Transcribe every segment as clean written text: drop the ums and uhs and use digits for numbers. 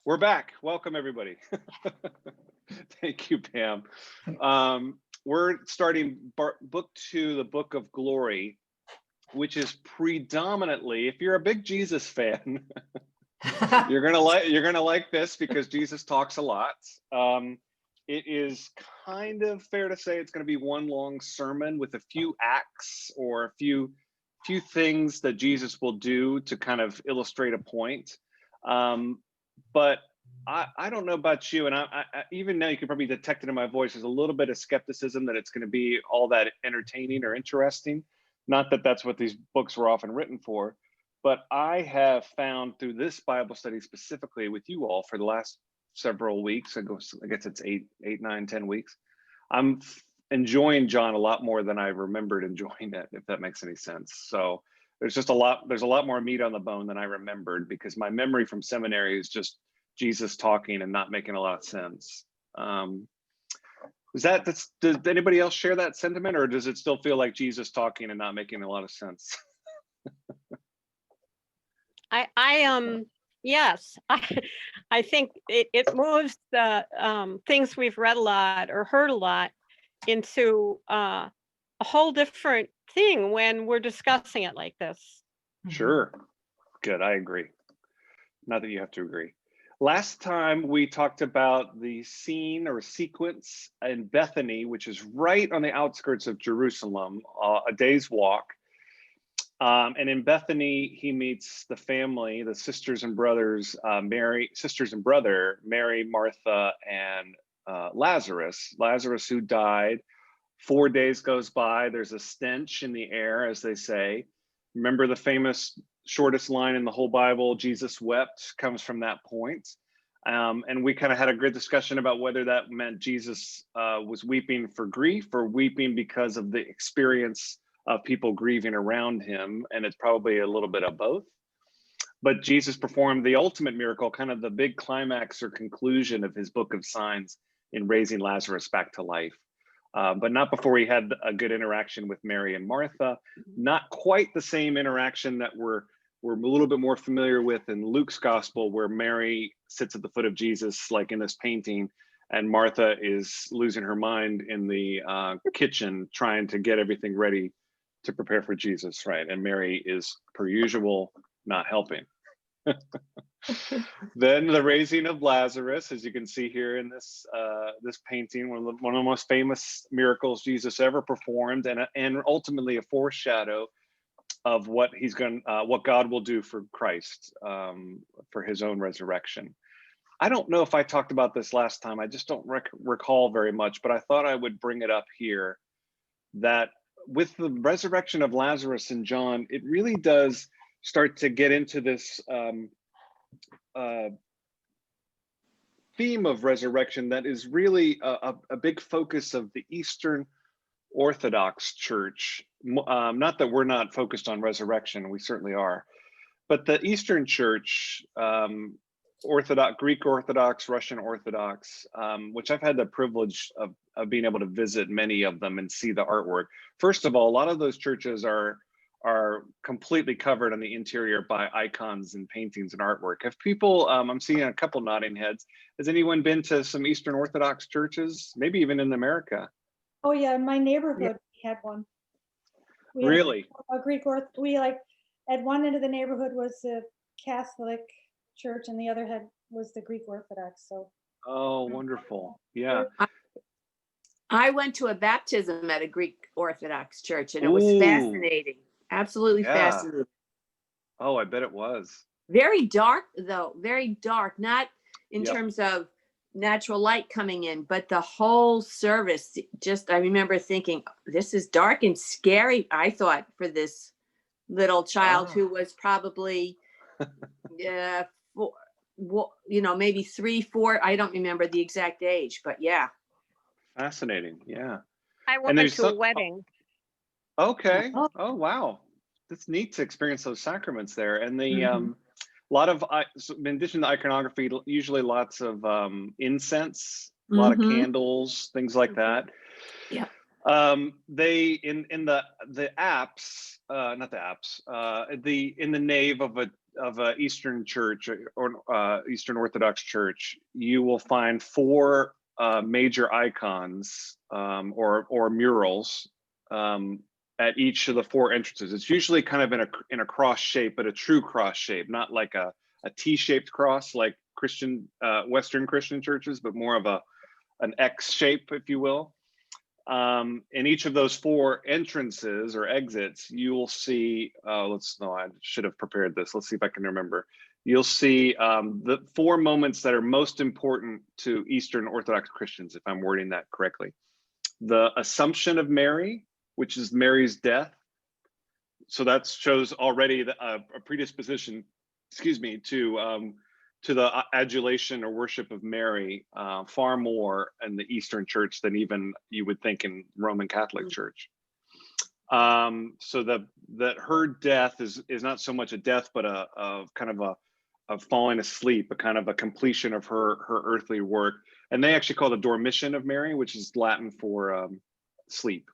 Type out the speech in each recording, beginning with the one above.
We're back. Welcome, everybody. Thank you, Pam. We're starting book 2, the Book of Glory, which is predominantly, if you're a big Jesus fan, you're gonna like this because Jesus talks a lot. It is kind of fair to say it's going to be one long sermon with a few acts or a few things that Jesus will do to kind of illustrate a point. But I don't know about you, and I even now you can probably detect it in my voice. There's a little bit of skepticism that it's going to be all that entertaining or interesting. Not that that's what these books were often written for, but I have found through this Bible study specifically with you all for the last several weeks, I guess it's 8, 9, 10 weeks. I'm enjoying John a lot more than I remembered enjoying it, if that makes any sense. So there's a lot more meat on the bone than I remembered, because my memory from seminary is just Jesus talking and not making a lot of sense. Does anybody else share that sentiment, or does it still feel like Jesus talking and not making a lot of sense? Yes, I think it moves the things we've read a lot or heard a lot into a whole different thing when we're discussing it like this. Sure. Good. I agree. Not that you have to agree. Last time we talked about the scene or sequence in Bethany, which is right on the outskirts of Jerusalem, a day's walk. And in Bethany, he meets the family, the sisters and brothers, Mary, Martha, and Lazarus. Lazarus, who died. 4 days goes by. There's a stench in the air, as they say. Remember the famous shortest line in the whole Bible, Jesus wept, comes from that point. And we kind of had a good discussion about whether that meant Jesus was weeping for grief or weeping because of the experience of people grieving around him, and it's probably a little bit of both. But Jesus performed the ultimate miracle, kind of the big climax or conclusion of his book of signs, in raising Lazarus back to life. But not before he had a good interaction with Mary and Martha. Not quite the same interaction that we're a little bit more familiar with in Luke's gospel, where Mary sits at the foot of Jesus, like in this painting, and Martha is losing her mind in the kitchen, trying to get everything ready to prepare for Jesus, right? And Mary is, per usual, not helping. Then the raising of Lazarus, as you can see here in this painting, one of the most famous miracles Jesus ever performed, and ultimately a foreshadow of what what God will do for Christ, for his own resurrection. I don't know if I talked about this last time. I just don't recall very much, but I thought I would bring it up here, that with the resurrection of Lazarus in John, it really does start to get into this theme of resurrection that is really a big focus of the Eastern Orthodox Church. Not that we're not focused on resurrection, we certainly are, but the Eastern Church, Orthodox, Greek Orthodox, Russian Orthodox, which I've had the privilege of being able to visit many of them and see the artwork. First of all, a lot of those churches are completely covered on the interior by icons and paintings and artwork. Have people, I'm seeing a couple nodding heads. Has anyone been to some Eastern Orthodox churches, maybe even in America? Oh yeah, in my neighborhood we had one. Really? A Greek at one end of the neighborhood was the Catholic church and the other head was the Greek Orthodox. So oh, wonderful. Yeah. I went to a baptism at a Greek Orthodox church, and it was fascinating. Absolutely fascinating. Oh, I bet it was. Very dark, though. Very dark. Not in terms of natural light coming in, but the whole service, I remember thinking, this is dark and scary, I thought, for this little child who was probably, maybe 3, 4. I don't remember the exact age, but yeah. Fascinating. Yeah. I went to a wedding. Okay. Oh, wow. That's neat to experience those sacraments there. And the a lot of, in addition to iconography, usually lots of incense, a lot of candles, things like that. Yeah. They in the apse, not the apse, in the nave of a Eastern church or Eastern Orthodox church, you will find four major icons or murals at each of the four entrances. It's usually kind of in a cross shape, but a true cross shape, not like a T-shaped cross like Western Christian churches, but more of an X shape, if you will. In each of those four entrances or exits, you will see, I should have prepared this. Let's see if I can remember. You'll see the four moments that are most important to Eastern Orthodox Christians, if I'm wording that correctly. The Assumption of Mary, which is Mary's death. So that shows already a predisposition, to the adulation or worship of Mary far more in the Eastern Church than even you would think in Roman Catholic Church. So that her death is not so much a death, but a kind of a falling asleep, a kind of a completion of her earthly work. And they actually call it the Dormition of Mary, which is Latin for sleep,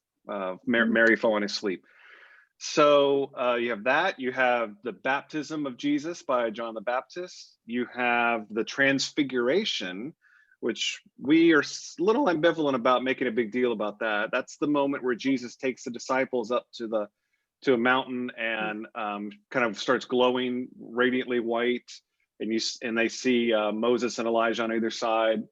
Mary falling asleep. So you have that. You have the baptism of Jesus by John the Baptist. You have the transfiguration, which we are a little ambivalent about making a big deal about that. That's the moment where Jesus takes the disciples up to a mountain and kind of starts glowing radiantly white, and they see Moses and Elijah on either side.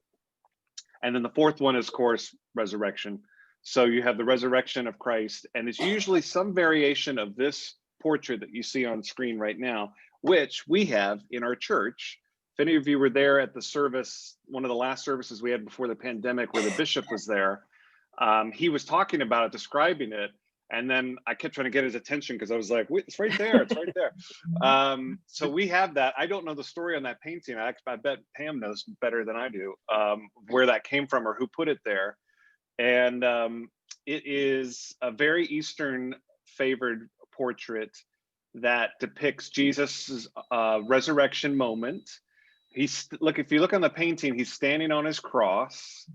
And then the fourth one is, of course, resurrection. So you have the resurrection of Christ, and it's usually some variation of this portrait that you see on screen right now, which we have in our church. If any of you were there at the service, one of the last services we had before the pandemic, where the bishop was there, he was talking about it, describing it, and then I kept trying to get his attention because I was like, wait, it's right there, it's right there. So we have that. I don't know the story on that painting. I bet Pam knows better than I do where that came from or who put it there. And it is a very Eastern favored portrait that depicts Jesus's resurrection moment. If you look on the painting, he's standing on his cross.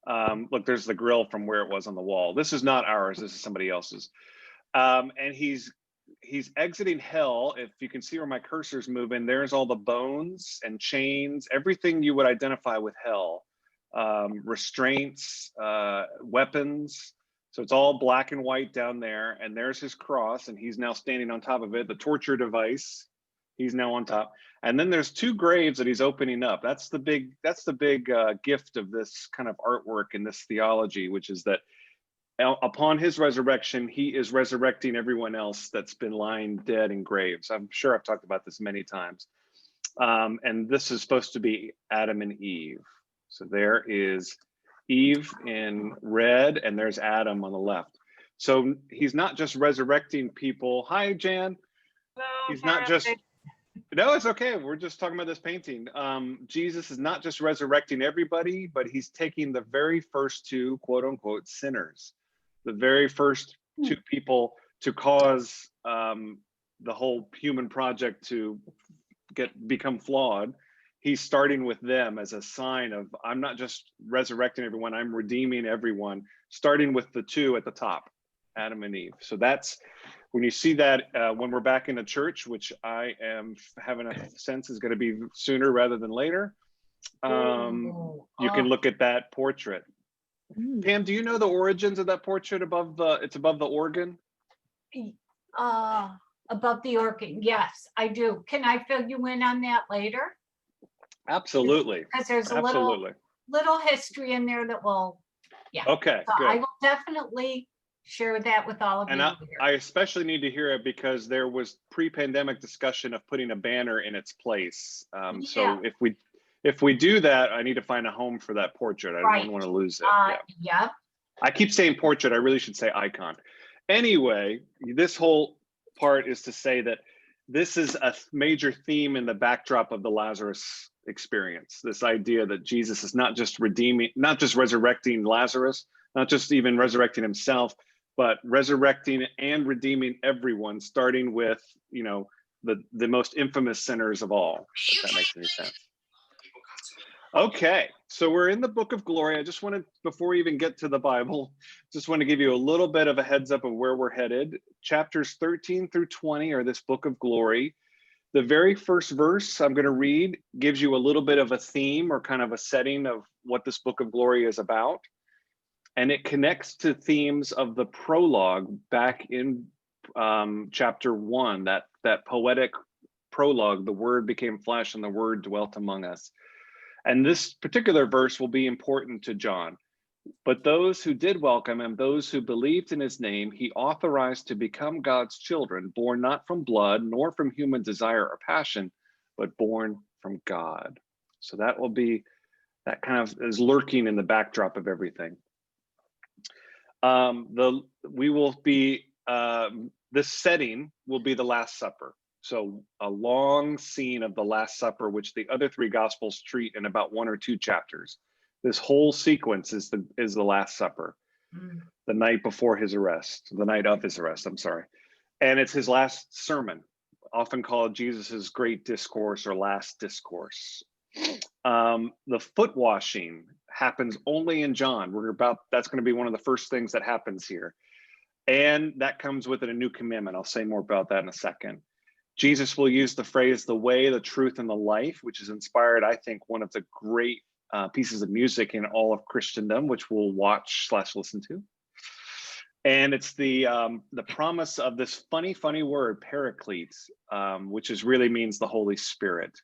Look, there's the grill from where it was on the wall. This is not ours, this is somebody else's. And he's exiting hell. If you can see where my cursor's moving, there's all the bones and chains, everything you would identify with hell. Restraints, weapons. So it's all black and white down there, and there's his cross, and he's now standing on top of it. The torture device, he's now on top. And then there's two graves that he's opening up. That's the big gift of this kind of artwork and this theology, which is that upon his resurrection, he is resurrecting everyone else that's been lying dead in graves. I'm sure I've talked about this many times. And this is supposed to be Adam and Eve. So there is Eve in red, and there's Adam on the left. So he's not just resurrecting people. Hi, Jan. Hello, He's not just, no, it's okay. We're just talking about this painting. Jesus is not just resurrecting everybody, but he's taking the very first two, quote unquote, sinners, the very first two people to cause the whole human project to become flawed. He's starting with them as a sign of, I'm not just resurrecting everyone, I'm redeeming everyone, starting with the two at the top, Adam and Eve. So that's, when you see that, when we're back in the church, which I am having a sense is gonna be sooner rather than later, you can look at that portrait. Pam, do you know the origins of that portrait it's above the organ? Above the organ, yes, I do. Can I fill you in on that later? Absolutely. Because there's a Absolutely. little history in there that will, yeah. Okay, So good. I will definitely share that with all of you. And I especially need to hear it because there was pre-pandemic discussion of putting a banner in its place. So if we do that, I need to find a home for that portrait. I don't want to lose it. Yeah. I keep saying portrait. I really should say icon. Anyway, this whole part is to say that this is a major theme in the backdrop of the Lazarus experience. This idea that Jesus is not just resurrecting Lazarus, not just even resurrecting himself, but resurrecting and redeeming everyone, starting with, the most infamous sinners of all, if that makes any sense. Okay, so we're in the Book of Glory. I just wanted, before we even get to the Bible, just want to give you a little bit of a heads up of where we're headed. Chapters 13 through 20 are this Book of Glory. The very first verse I'm going to read gives you a little bit of a theme or kind of a setting of what this book of glory is about. And it connects to themes of the prologue back in chapter 1, that poetic prologue, the word became flesh and the word dwelt among us. And this particular verse will be important to John. But those who did welcome him, those who believed in his name, he authorized to become God's children, born not from blood, nor from human desire or passion, but born from God. So that will be, that kind of is lurking in the backdrop of everything. This setting will be the Last Supper. So a long scene of the Last Supper, which the other three Gospels treat in about 1 or 2 chapters. This whole sequence is the Last Supper, the night before his arrest, the night of his arrest, I'm sorry. And it's his last sermon, often called Jesus's great discourse or last discourse. The foot washing happens only in John. That's going to be one of the first things that happens here. And that comes with it a new commandment. I'll say more about that in a second. Jesus will use the phrase, the way, the truth, and the life, which is inspired, I think, one of the great pieces of music in all of Christendom, which we'll watch/listen to. And it's the promise of this funny word, paraclete, which really means the Holy Spirit.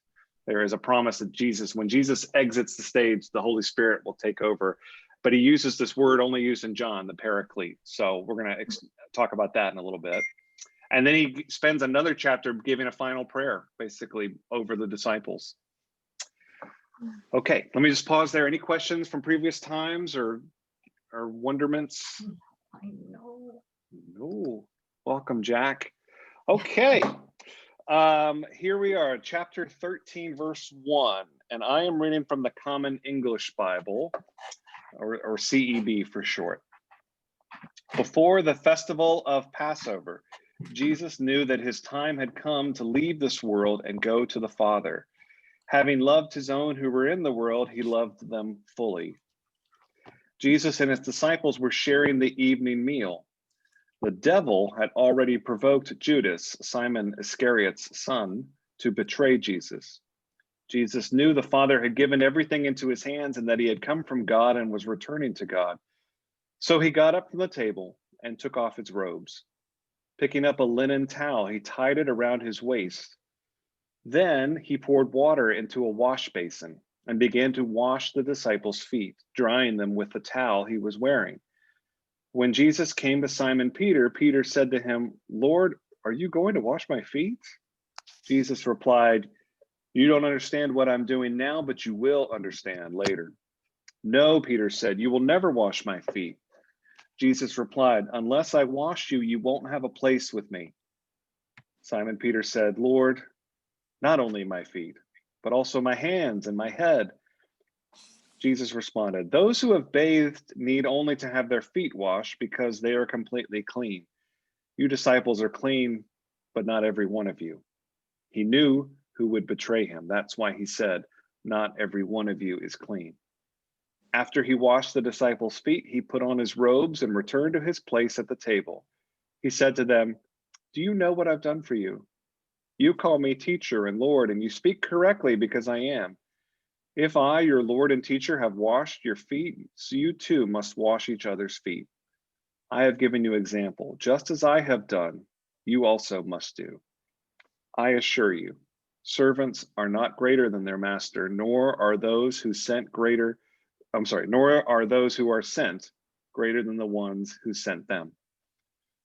There is a promise that when Jesus exits the stage, the Holy Spirit will take over. But he uses this word only used in John, the paraclete. So we're going to talk about that in a little bit. And then he spends another chapter giving a final prayer, basically, over the disciples. Okay, let me just pause there. Any questions from previous times or wonderments? I know. No. Welcome, Jack. Okay, here we are, chapter 13, verse 1. And I am reading from the Common English Bible, or CEB for short. Before the festival of Passover, Jesus knew that his time had come to leave this world and go to the Father. Having loved his own who were in the world, he loved them fully. Jesus and his disciples were sharing the evening meal. The devil had already provoked Judas, Simon Iscariot's son, to betray Jesus. Jesus knew the Father had given everything into his hands and that he had come from God and was returning to God. So he got up from the table and took off his robes. Picking up a linen towel, he tied it around his waist. Then he poured water into a wash basin and began to wash the disciples' feet, drying them with the towel he was wearing. When Jesus came to Simon Peter, Peter said to him, "Lord, are you going to wash my feet?" Jesus replied, "You don't understand what I'm doing now, but you will understand later." "No," Peter said, "you will never wash my feet." Jesus replied, "Unless I wash you, you won't have a place with me." Simon Peter said, "Lord, not only my feet, but also my hands and my head." Jesus responded, "Those who have bathed need only to have their feet washed because they are completely clean. You disciples are clean, but not every one of you." He knew who would betray him. That's why he said, "Not every one of you is clean." After he washed the disciples' feet, he put on his robes and returned to his place at the table. He said to them, "Do you know what I've done for you? You call me teacher and Lord, and you speak correctly because I am. If I, your Lord and teacher, have washed your feet, so you too must wash each other's feet. I have given you example, just as I have done, you also must do. I assure you, servants are not greater than their master, nor are those who are sent greater than the ones who sent them.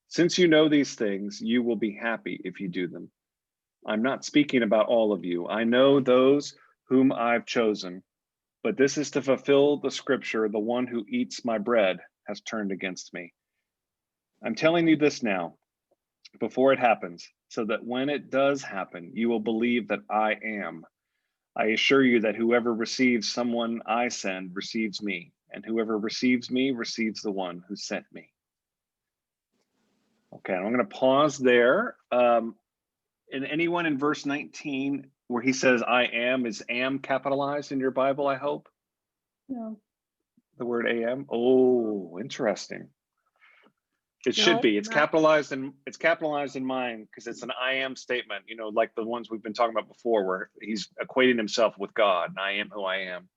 Since you know these things, you will be happy if you do them. I'm not speaking about all of you. I know those whom I've chosen, but this is to fulfill the scripture, the one who eats my bread has turned against me. I'm telling you this now, before it happens, so that when it does happen, you will believe that I am. I assure you that whoever receives someone I send receives me, and whoever receives me receives the one who sent me. Okay, I'm going to pause there. And anyone in verse 19 where he says I am, is am capitalized in your Bible, I hope? No. The word am? Oh, interesting. It No, should be. it's It's not. capitalized in mine because it's an I am statement, you know, like the ones we've been talking about before, where he's equating himself with God. And I am who I am.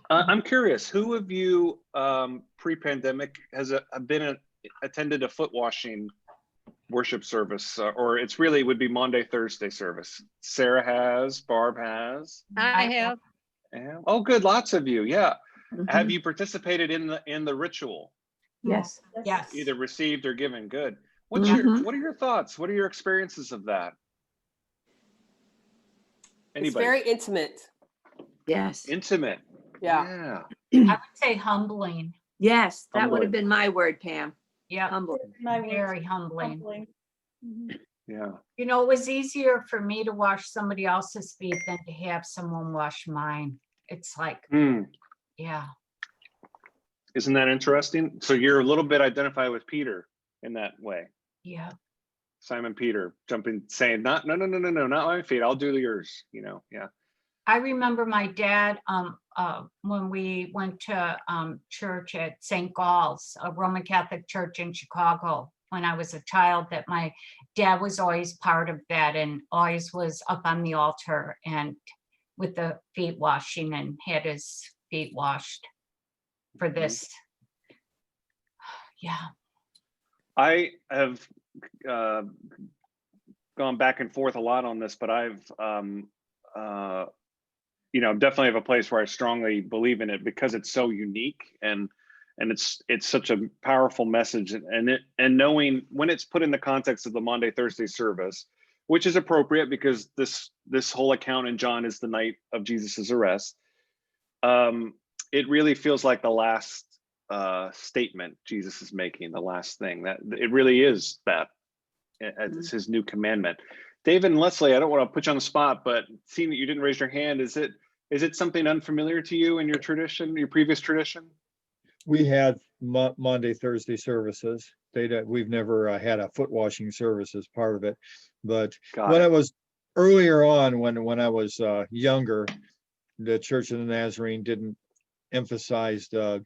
I'm curious, who of you pre-pandemic has attended a foot washing worship service, or it's really would be Monday, Thursday service? Sarah has, Barb has. I I- have. Yeah. Oh, good. Lots of you. Yeah. Have Mhm. you participated in the ritual? Yes. Yes. Either received or given? Good. What Mhm. are your thoughts? What are your experiences of that? It's Anybody? very intimate. Yes. Intimate. Yeah. I would say humbling. Yes, that would Humbling. have been my word, Pam. Yeah, Humbling. My words, very humbling. humbling. Mhm. Yeah. You know, it was easier for me to wash somebody else's feet than to have someone wash mine. It's like, Hmm. yeah, Isn't that interesting? So you're a little bit identified with Peter in that way. yeah. Simon Peter jumping, saying, "Not, no, not my feet. I'll do yours." You know. Yeah. I remember my dad, when we went to church at St. Gall's, a Roman Catholic church in Chicago, when I was a child, that my dad was always part of that and always was up on the altar and with the feet washing and had his feet washed for this. Yeah, I have gone back and forth a lot on this, but I've you know, definitely have a place where I strongly believe in it because it's so unique and it's such a powerful message, and knowing when it's put in the context of the Monday Thursday service, which is appropriate because this whole account in John is the night of Jesus's arrest. It really feels like the last statement Jesus is making, the last thing that it really is that it's his new commandment. David and Leslie, I don't want to put you on the spot, but seeing that you didn't raise your hand, is it something unfamiliar to you in your tradition, your previous tradition? We had Monday, Thursday services. We've never had a foot washing service as part of it. But Got when it. I was earlier on, when I was younger, the Church of the Nazarene didn't emphasize the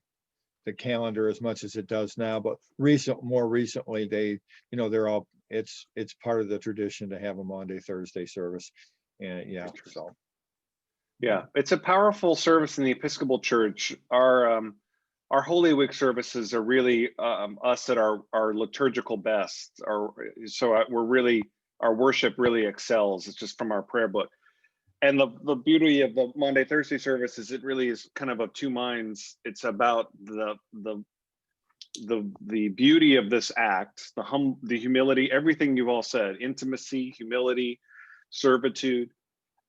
calendar as much as it does now. But more recently, it's part of the tradition to have a Monday, Thursday service. And yeah, so. Yeah, it's a powerful service in the Episcopal Church. Our Holy Week services are really us at our liturgical best. Our worship really excels. It's just from our prayer book. And the beauty of the Monday Thursday service is it really is kind of two minds. It's about the beauty of this act, the humility, everything you've all said, intimacy, humility, servitude.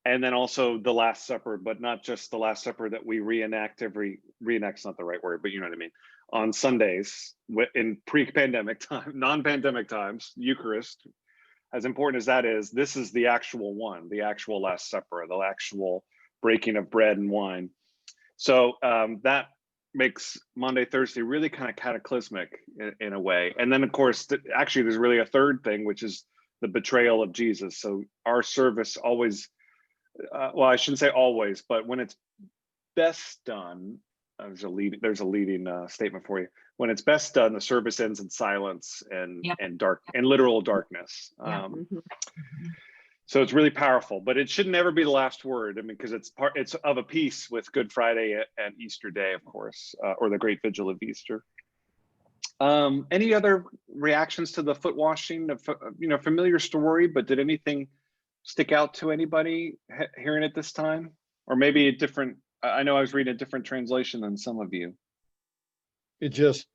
And then also the Last Supper, but not just the Last Supper that we reenact's not the right word, but you know what I mean. On Sundays in pre-pandemic time, non-pandemic times, Eucharist, as important as that is, this is the actual one, the actual Last Supper, the actual breaking of bread and wine. So that makes Monday, Thursday really kind of cataclysmic in a way. And then of course, actually there's really a third thing, which is the betrayal of Jesus. So our service always, well, I shouldn't say always, but when it's best done, there's a leading statement for you. When it's best done, the service ends in silence and Yep. and dark and literal darkness. Yeah. Mhm. So it's really powerful, but it should never be the last word. I mean, because it's of a piece with Good Friday and Easter Day, of course, or the Great Vigil of Easter. Any other reactions to the foot washing? You know, familiar story, but did anything stick out to anybody hearing it this time? Or maybe a different, I know I was reading a different translation than some of you. It just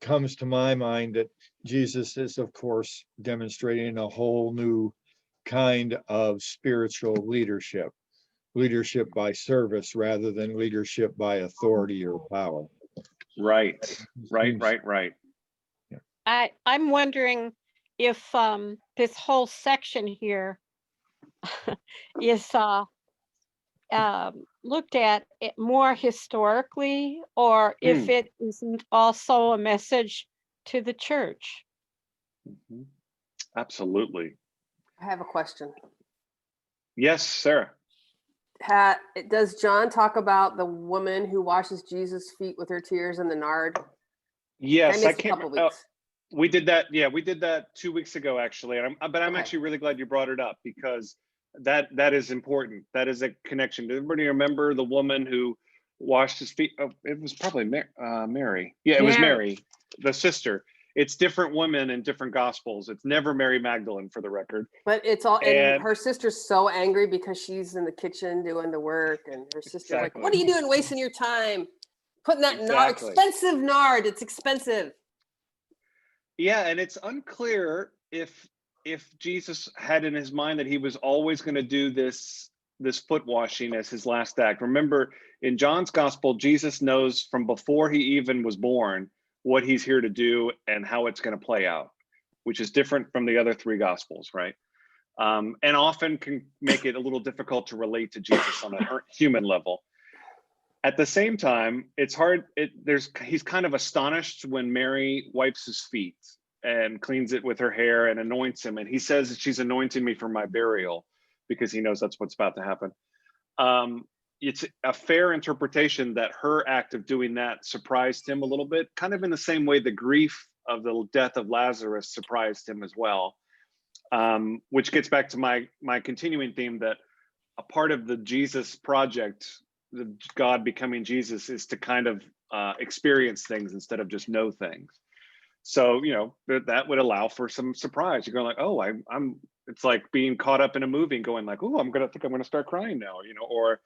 comes to my mind that Jesus is, of course, demonstrating a whole new kind of spiritual leadership by service rather than leadership by authority or power. Right. I'm wondering if this whole section here is looked at it more historically, or if it isn't also a message to the church. Mhm. Absolutely. I have a question. Yes, Sarah. Does John talk about the woman who washes Jesus' feet with her tears and the nard? Yes, I missed a can't. couple weeks. We did that. Yeah, we did that 2 weeks ago, actually. And but I'm Okay. actually really glad you brought it up because that is important. That is a connection. Does everybody remember the woman who washed his feet? Oh, it was probably Mary. Yeah, it was Mary, the sister. It's different women in different gospels. It's never Mary Magdalene, for the record. But it's all, and And her sister's so angry because she's in the kitchen doing the work, and her sister's like, Exactly. "What are you doing, wasting your time? Putting that Exactly. expensive nard. It's expensive." yeah, and it's unclear if Jesus had in his mind that he was always going to do this foot washing as his last act. Remember, in John's gospel, Jesus knows from before he even was born what he's here to do and how it's going to play out, which is different from the other three gospels, right? And often can make it a little difficult to relate to Jesus on a human level. At the same time, it's hard. He's kind of astonished when Mary wipes his feet and cleans it with her hair and anoints him. And he says that she's anointing me for my burial because he knows that's what's about to happen. It's a fair interpretation that her act of doing that surprised him a little bit, kind of in the same way the grief of the death of Lazarus surprised him as well. Which gets back to my continuing theme that a part of the Jesus project, the God becoming Jesus, is to kind of experience things instead of just know things. So, that would allow for some surprise. You're going like, oh, I'm it's like being caught up in a movie and going like, oh, I'm going to start crying now, or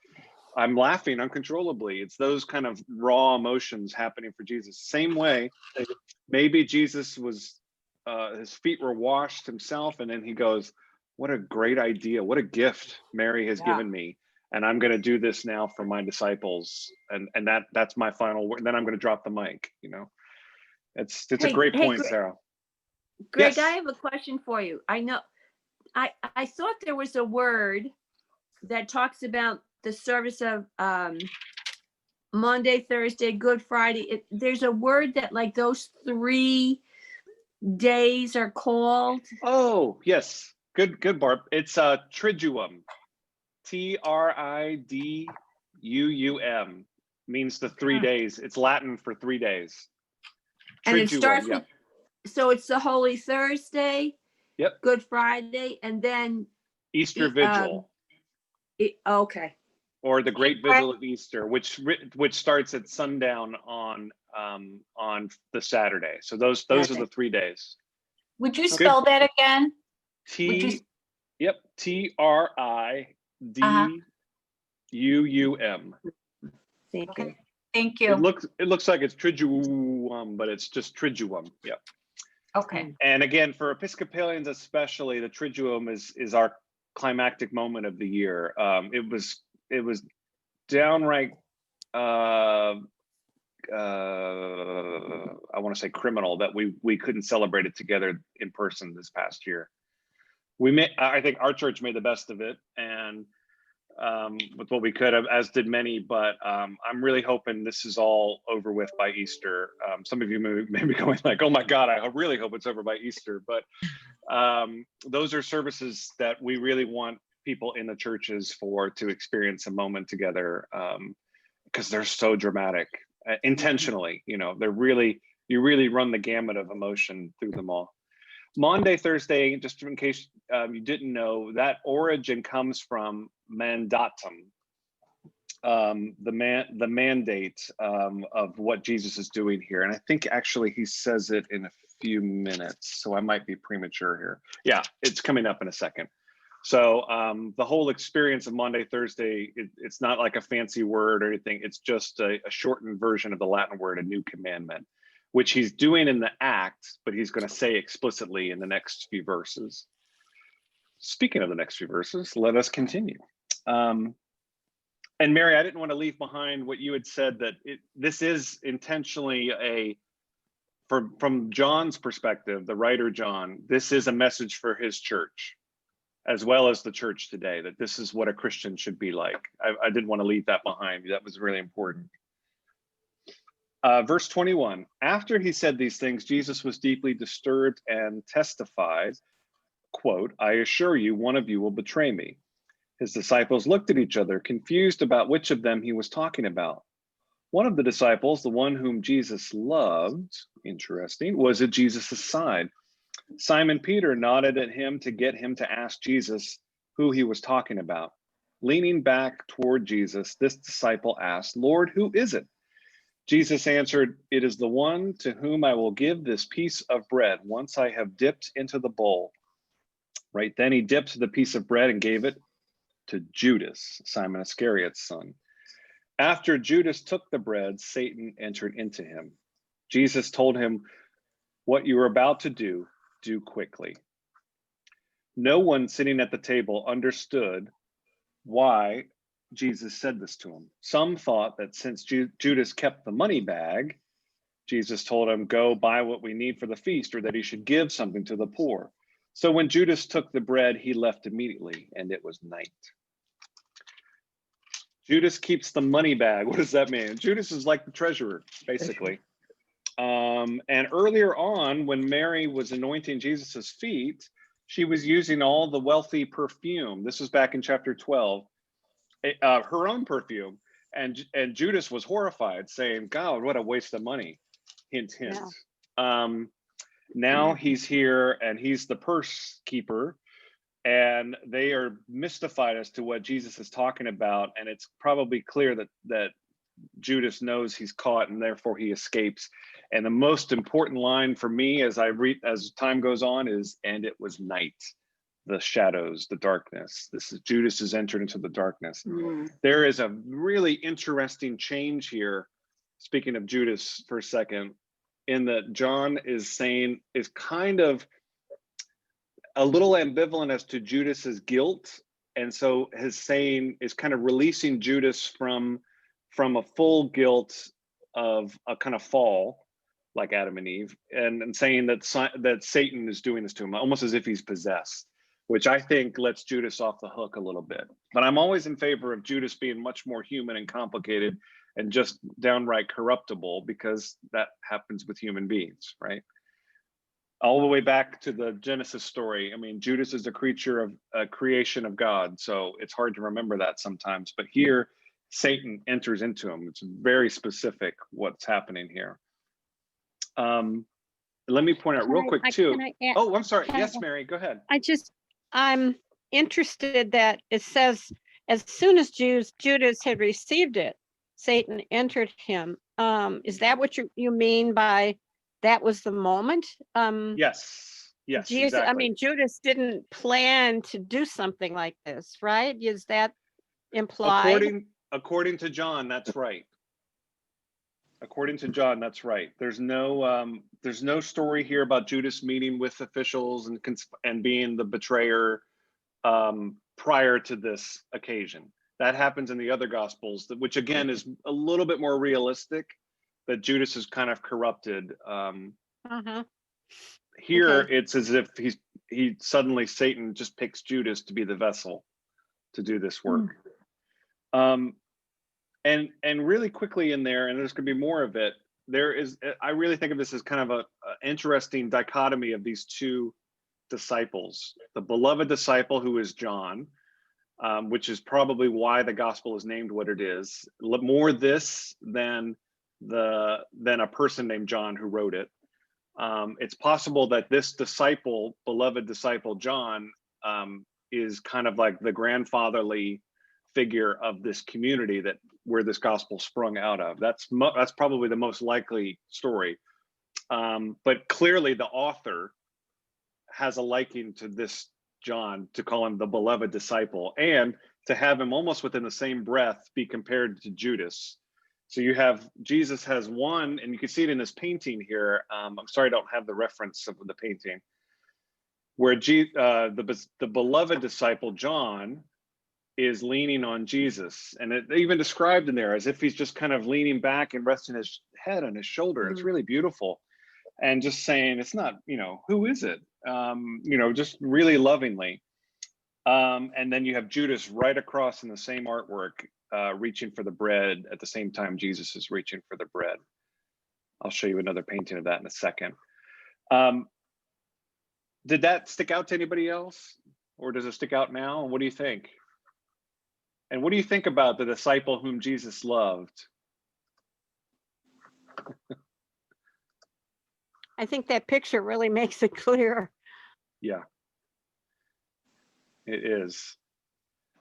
I'm laughing uncontrollably. It's those kind of raw emotions happening for Jesus. Same way, maybe Jesus was, his feet were washed himself, and then he goes, what a great idea. What a gift Mary has given me. And I'm going to do this now for my disciples. And that's my final word. Then I'm going to drop the mic, It's a great point, Sarah. Greg, Yes. I have a question for you. I know, I thought there was a word that talks about the service of Monday, Thursday, Good Friday. There's a word that like those 3 days are called. Oh, yes. Good, Barb. It's Triduum. Triduum means the 3 days. It's Latin for 3 days. And it starts yeah. with, so it's the Holy Thursday, Yep. Good Friday, and then Easter Vigil, okay. or the Great Vigil of Easter, which starts at sundown on the Saturday. So those are the 3 days. Would you spell that again? Triduum. Thank you. Thank you. It looks like it's Triduum, but it's just Triduum. Yeah. Okay. And again, for Episcopalians especially, the Triduum is our climactic moment of the year. It was downright I want to say criminal that we couldn't celebrate it together in person this past year. I think our church made the best of it, and with what we could have, as did many. But I'm really hoping this is all over with by Easter. Some of you may be going like, "Oh my God, I really hope it's over by Easter." But those are services that we really want people in the churches to experience a moment together, because they're so dramatic, intentionally. They're really, you really run the gamut of emotion through them all. Maundy Thursday, just in case you didn't know, that origin comes from mandatum, the mandate of what Jesus is doing here. And I think actually he says it in a few minutes, so I might be premature here. Yeah, it's coming up in a second. So the whole experience of Maundy Thursday, it's not like a fancy word or anything. It's just a shortened version of the Latin word, a new commandment, which he's doing in the act, but he's going to say explicitly in the next few verses. Speaking of the next few verses, let us continue. And Mary, I didn't want to leave behind what you had said, that this is intentionally from John's perspective, the writer John, this is a message for his church, as well as the church today, that this is what a Christian should be like. I didn't want to leave that behind. That was really important. Verse 21, after he said these things, Jesus was deeply disturbed and testified, quote, I assure you, one of you will betray me. His disciples looked at each other, confused about which of them he was talking about. One of the disciples, the one whom Jesus loved, interesting, was at Jesus' side. Simon Peter nodded at him to get him to ask Jesus who he was talking about. Leaning back toward Jesus, this disciple asked, "Lord, who is it?" Jesus answered, "It is the one to whom I will give this piece of bread once I have dipped into the bowl." Right then he dipped the piece of bread and gave it to Judas, Simon Iscariot's son. After Judas took the bread, Satan entered into him. Jesus told him, "What you are about to do, do quickly." No one sitting at the table understood why Jesus said this to him. Some thought that since Judas kept the money bag, Jesus told him, "Go buy what we need for the feast," or that he should give something to the poor. So when Judas took the bread, he left immediately, and it was night. Judas keeps the money bag. What does that mean? Judas is like the treasurer, basically. And earlier on, when Mary was anointing Jesus's feet, she was using all the wealthy perfume. This was back in chapter 12, her own perfume. And Judas was horrified, saying, "God, what a waste of money." Hint, hint. Yeah. Now he's here and he's the purse keeper, and they are mystified as to what Jesus is talking about. And it's probably clear that Judas knows he's caught and therefore he escapes. And the most important line for me as time goes on is, "And it was night." The shadows, the darkness. This is Judas has entered into the darkness. There is a really interesting change here. Speaking of Judas for a second, in that John is kind of a little ambivalent as to Judas's guilt. And so his saying is kind of releasing Judas from a full guilt of a kind of fall, like Adam and Eve, and saying that Satan is doing this to him, almost as if he's possessed, which I think lets Judas off the hook a little bit. But I'm always in favor of Judas being much more human and complicated and just downright corruptible, because that happens with human beings, right? All the way back to the Genesis story. I mean, Judas is a creation of God, so it's hard to remember that sometimes. But here, Satan enters into him. It's very specific what's happening here. Let me point out real quick too. Oh, I'm sorry. Yes, Mary, go ahead. I'm interested that it says, as soon as Judas had received it, Satan entered him. Is that what you mean by that was the moment? Yes, Jesus, exactly. I mean, Judas didn't plan to do something like this, right? Is that implied? According to John, that's right. According to John, that's right. There's no story here about Judas meeting with officials and being the betrayer prior to this occasion. That happens in the other Gospels, which again is a little bit more realistic, that Judas is kind of corrupted. Here, Okay. it's as if Satan just picks Judas to be the vessel to do this work. And really quickly in there, and there's going to be more of it, I really think of this as kind of a interesting dichotomy of these two disciples. The beloved disciple, who is John, which is probably why the gospel is named what it is. More this than a person named John who wrote it. It's possible that this disciple, beloved disciple John, is kind of like the grandfatherly figure of this community where this gospel sprung out of. That's probably the most likely story. But clearly the author has a liking to this John, to call him the beloved disciple, and to have him almost within the same breath be compared to Judas. So you have, Jesus has one, and you can see it in this painting here. I'm sorry, I don't have the reference of the painting, where the beloved disciple John is leaning on Jesus, and it even described in there as if he's just kind of leaning back and resting his head on his shoulder. It's really beautiful, and just saying, it's not, who is it? Just really lovingly. And then you have Judas right across in the same artwork, reaching for the bread at the same time Jesus is reaching for the bread. I'll show you another painting of that in a second. Did that stick out to anybody else, or does it stick out now? What do you think? And what do you think about the disciple whom Jesus loved? I think that picture really makes it clear. Yeah, it is.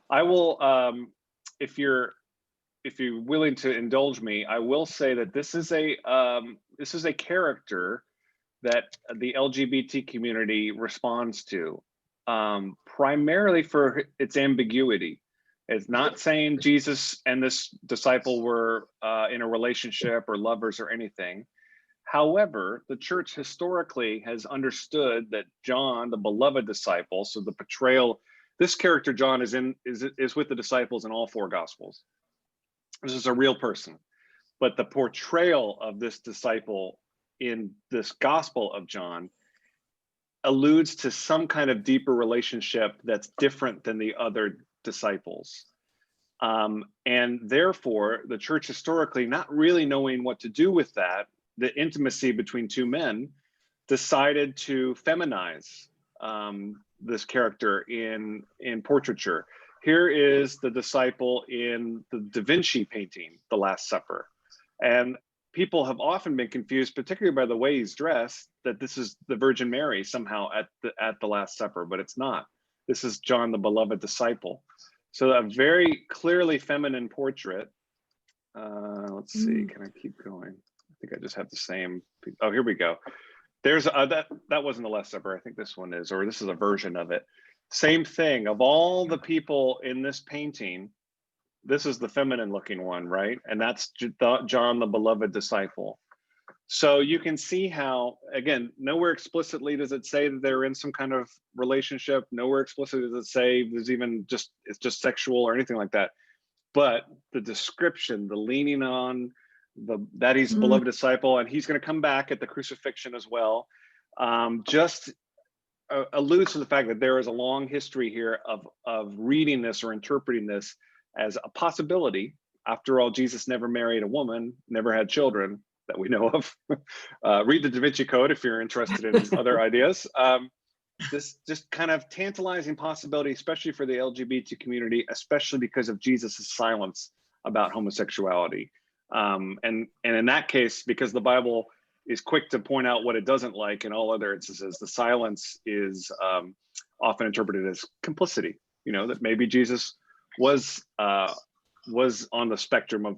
I will, if you're willing to indulge me, I will say that this is a character that the LGBT community responds to, primarily for its ambiguity. It's not saying Jesus and this disciple were in a relationship or lovers or anything. However, the church historically has understood that John, the beloved disciple, so the portrayal, this character John is with the disciples in all four gospels. This is a real person, but the portrayal of this disciple in this gospel of John alludes to some kind of deeper relationship that's different than the other disciples. And therefore, the church historically, not really knowing what to do with that, the intimacy between two men, decided to feminize this character in portraiture. Here is the disciple in the Da Vinci painting, The Last Supper. And people have often been confused, particularly by the way he's dressed, that this is the Virgin Mary somehow at the Last Supper, but it's not. This is John, the beloved disciple. So a very clearly feminine portrait. Let's see, can I keep going? I think I just have the same. Oh, here we go. There's that wasn't the Last Supper. I think this one is, or this is a version of it. Same thing. Of all the people in this painting, this is the feminine looking one, right? And that's John, the beloved disciple. So you can see how, again, nowhere explicitly does it say that they're in some kind of relationship. Nowhere explicitly does it say there's even it's just sexual or anything like that. But the description, the leaning on that he's a beloved disciple, and he's going to come back at the crucifixion as well, just alludes to the fact that there is a long history here of reading this or interpreting this as a possibility. After all, Jesus never married a woman, never had children that we know of. Read the Da Vinci Code if you're interested in other ideas. This just kind of tantalizing possibility, especially for the LGBT community, especially because of Jesus's silence about homosexuality. And in that case, because the Bible is quick to point out what it doesn't like in all other instances, the silence is often interpreted as complicity. You know, that maybe Jesus was on the spectrum of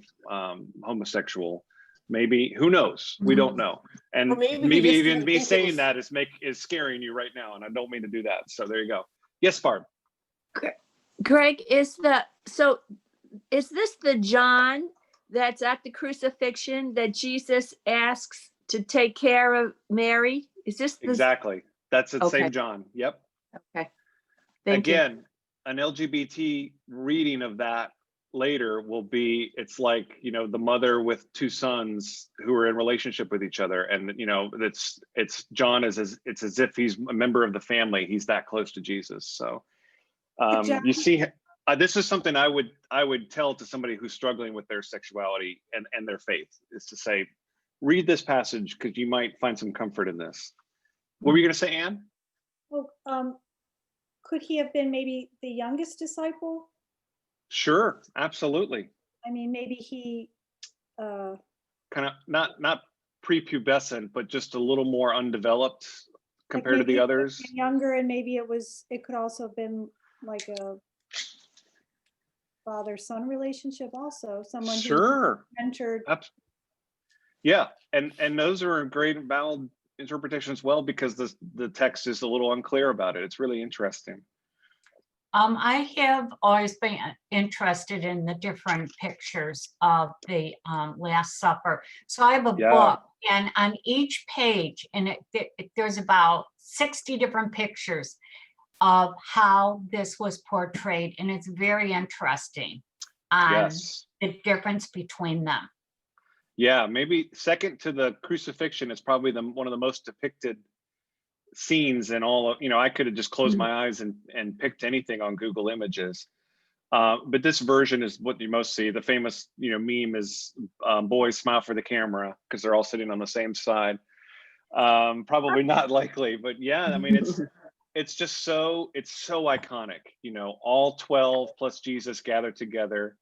homosexual. Maybe, who knows? We don't know. And Or maybe maybe he just even didn't me think it saying was- that is scaring you right now, and I don't mean to do that. So there you go. Yes, Barb. Greg, is this the John that's at the crucifixion that Jesus asks to take care of Mary? Is this the Exactly. That's the Okay. same John. Yep. Okay. Thank you. Again, an LGBT reading of that later will be, it's like, you know, the mother with two sons who are in relationship with each other, and you know, it's John it's as if he's a member of the family. He's that close to Jesus. So John- you see, this is something I would tell to somebody who's struggling with their sexuality and their faith, is to say, read this passage because you might find some comfort in this. What were you going to say, Anne? Oh, could he have been maybe the youngest disciple? Sure, absolutely. I mean, maybe he, Kind of not prepubescent, but just a little more undeveloped compared to maybe the he others. was younger, and maybe it could also have been like a father-son relationship also, someone who Sure. mentored. Yeah, and those are great and valid interpretations as well, because the text is a little unclear about it. It's really interesting. I have always been interested in the different pictures of the Last Supper. So I have a Yeah. book, and on each page, and there's about 60 different pictures of how this was portrayed, and it's very interesting on Yes. the difference between them. Yeah, maybe second to the crucifixion is probably one of the most depicted scenes in all of, you know, I could have just closed my eyes and picked anything on Google Images. But this version is what you most see. The famous, you know, meme is boys smile for the camera because they're all sitting on the same side. Probably not likely, but yeah, I mean, it's just it's so iconic, you know, all 12 plus Jesus gathered together.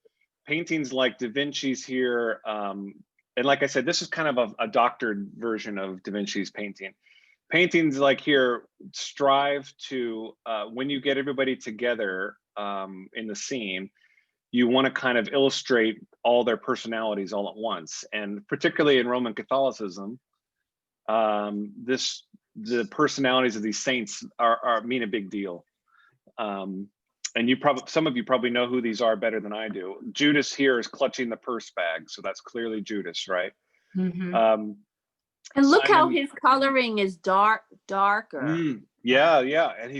Paintings like Da Vinci's here, and like I said, this is kind of a doctored version of Da Vinci's painting. Paintings like here strive to, when you get everybody together in the scene, you want to kind of illustrate all their personalities all at once. And particularly in Roman Catholicism, the personalities of these saints mean a big deal. And some of you probably know who these are better than I do. Judas here is clutching the purse bag, so that's clearly Judas, right? Mhm. And look how Simon- his coloring is darker. Yeah, and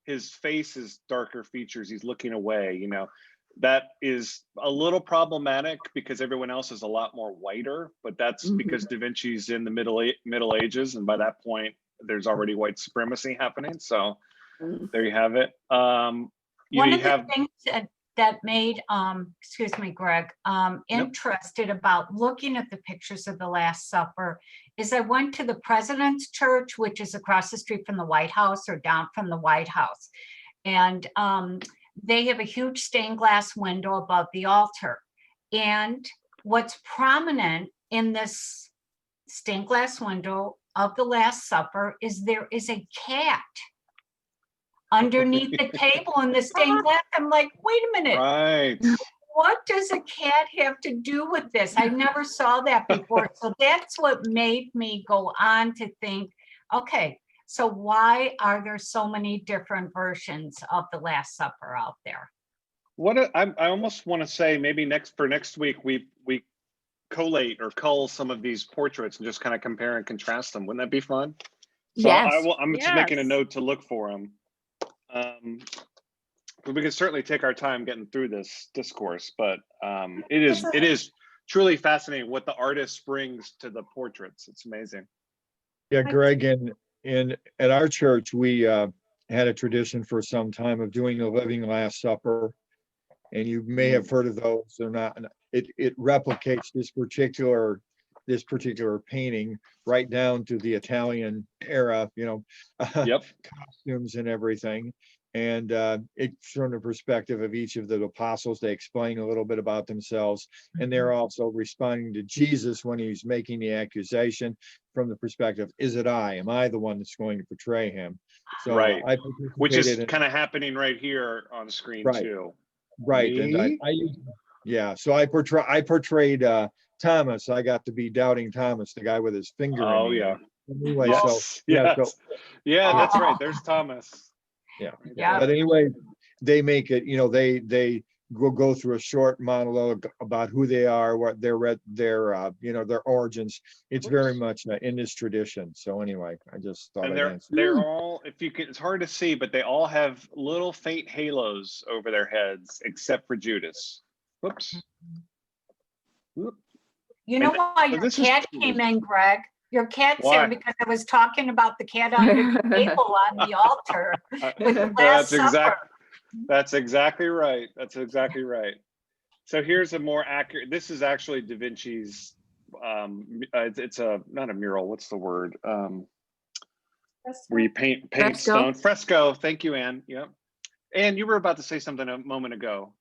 his face is darker features. He's looking away, you know. That is a little problematic because everyone else is a lot more whiter, but that's because Da Vinci's in the Middle Ages, and by that point, there's already white supremacy happening. So there you have it. One of the things that made, excuse me, Greg, interested about looking at the pictures of the Last Supper is I went to the President's Church, which is across the street from the White House or down from the White House. And they have a huge stained glass window above the altar. And what's prominent in this stained glass window of the Last Supper is there is a cat underneath the table in the stained glass. I'm like, wait a minute. Right. What does a cat have to do with this? I never saw that before. So that's what made me go on to think, okay, so why are there so many different versions of the Last Supper out there? I almost want to say maybe next week we collate or cull some of these portraits and just kind of compare and contrast them. Wouldn't that be fun? So Yes. I'm just making a Yes. note to look for them. But we can certainly take our time getting through this discourse, but it is truly fascinating what the artist brings to the portraits. It's amazing. Yeah, Greg, at our church, we had a tradition for some time of doing a living Last Supper. And you may have heard of those or not. It replicates this particular painting right down to the Italian era, you know, Yep. costumes and everything. And it's from the perspective of each of the apostles. They explain a little bit about themselves, and they're also responding to Jesus when he's making the accusation from the perspective, is it I? Am I the one that's going to portray him? So Right. Which is participated in- kind of happening right here on screen Right. too. right. And Me? so I portrayed Thomas. I got to be Doubting Thomas, the guy with his finger. in Oh the yeah. air. Anyway, Yes. yeah, Yes. Yeah, that's right. There's Thomas. Yeah. Yeah. But anyway, they make it, you know, they go through a short monologue about who they are, what their origins. It's very much in this tradition. So anyway, I just thought And I'd they're answer. they're all, if you can, it's hard to see, but they all have little faint halos over their heads, except for Judas. Whoops. Whoop. You know And- why but your this is cat cool. came in, Greg? Your cat's Why? here because I was talking about the cat under the table on the altar with the Last Supper. That's exactly right. That's exactly right. So here's a more accurate, this is actually Da Vinci's, it's not a mural, what's the word? Where you paint Fresco? stone. Fresco, thank you, Anne. Yep. Anne, you were about to say something a moment ago.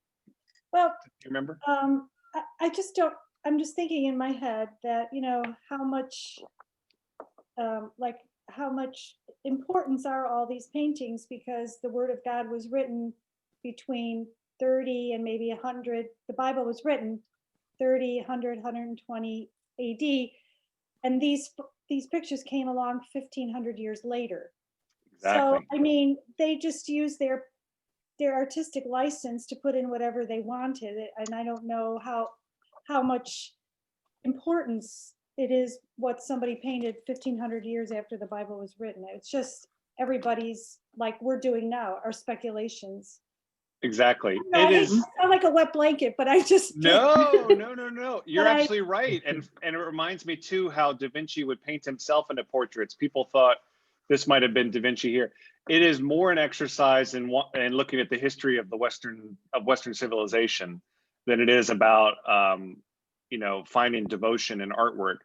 Well, Do you remember? I just don't, I'm just thinking in my head that, you know, how much importance are all these paintings, because the word of God was written between 30 and maybe 100. The Bible was written 30, 100, 120 AD. And these pictures came along 1500 years later. Exactly. So, I mean, they just use their artistic license to put in whatever they wanted. And I don't know how much importance it is what somebody painted 1500 years after the Bible was written. It's just everybody's, like we're doing now, our speculations. Exactly. I It hate is. to sound like a wet blanket, but I just No. You're But I- absolutely right. And it reminds me too how Da Vinci would paint himself into portraits. People thought this might have been Da Vinci here. It is more an exercise in looking at the history of Western civilization than it is about finding devotion in artwork.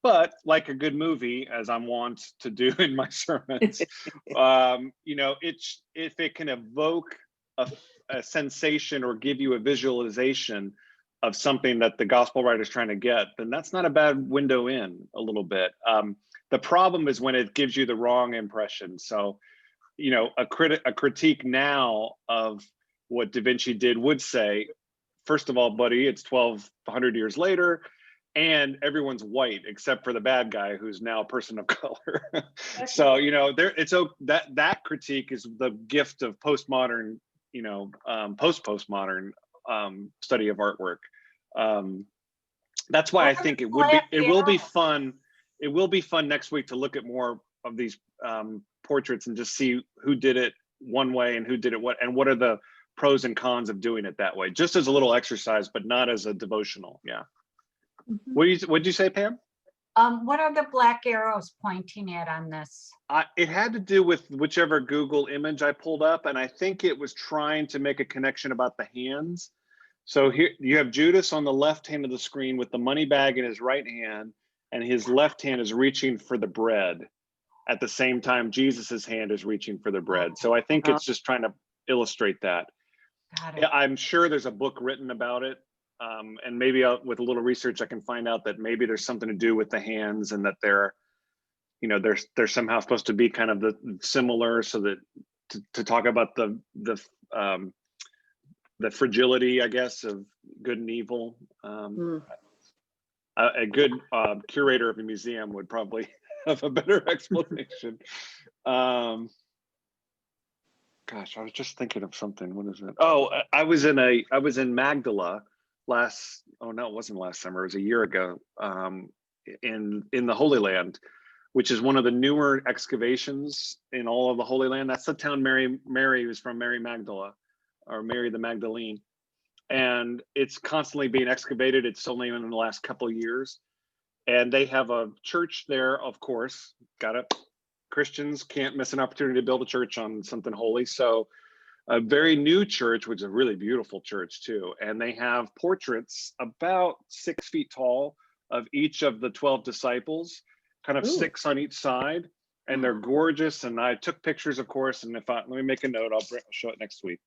But like a good movie, as I'm wont to do in my sermons, if it can evoke a sensation or give you a visualization of something that the gospel writer is trying to get, then that's not a bad window in a little bit. The problem is when it gives you the wrong impression. So, you know, a critique now of what Da Vinci did would say, first of all, buddy, it's 1,200 years later, and everyone's white except for the bad guy who's now a person of color. So, you know, that critique is the gift of postmodern, you know, postmodern study of artwork. That's why I think it will be fun. It will be fun next week to look at more of these portraits and just see who did it one way and who did it what are the pros and cons of doing it that way, just as a little exercise, but not as a devotional. Yeah. What'd you say, Pam? What are the black arrows pointing at on this? It had to do with whichever Google image I pulled up, and I think it was trying to make a connection about the hands. So here you have Judas on the left hand of the screen with the money bag in his right hand, and his left hand is reaching for the bread. At the same time, Jesus's hand is reaching for the bread. So I think it's just trying to illustrate that. Got it. I'm sure there's a book written about it. And maybe with a little research, I can find out that maybe there's something to do with the hands, and that they're, you know, they're somehow supposed to be kind of the similar, so that to talk about the fragility, I guess, of good and evil. A good curator of a museum would probably have a better explanation. Gosh, I was just thinking of something. What is it? Oh, I was in Magdala it wasn't last summer, it was a year ago, in the Holy Land, which is one of the newer excavations in all of the Holy Land. That's the town Mary was from, Mary Magdala, or Mary the Magdalene. And it's constantly being excavated. It's only in the last couple of years. And they have a church there, of course. Christians can't miss an opportunity to build a church on something holy. So a very new church, which is a really beautiful church too. And they have portraits about 6 feet tall of each of the 12 disciples, kind of 6 on each side. And they're gorgeous. And I took pictures, of course. And let me make a note, I'll show it next week.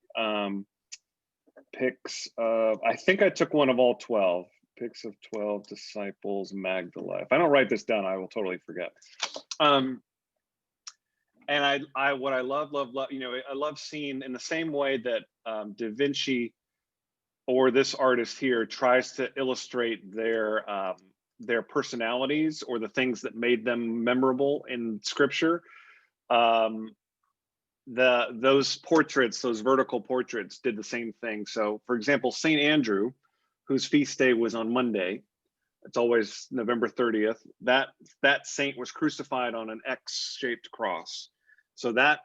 Pics of, I think I took one of all 12. Pics of 12 disciples, Magdala. If I don't write this down, I will totally forget. And what I love, you know, I love seeing, in the same way that Da Vinci or this artist here tries to illustrate their personalities or the things that made them memorable in scripture. Those portraits, those vertical portraits, did the same thing. So, for example, St. Andrew, whose feast day was on Monday, it's always November 30th, that saint was crucified on an X-shaped cross. So that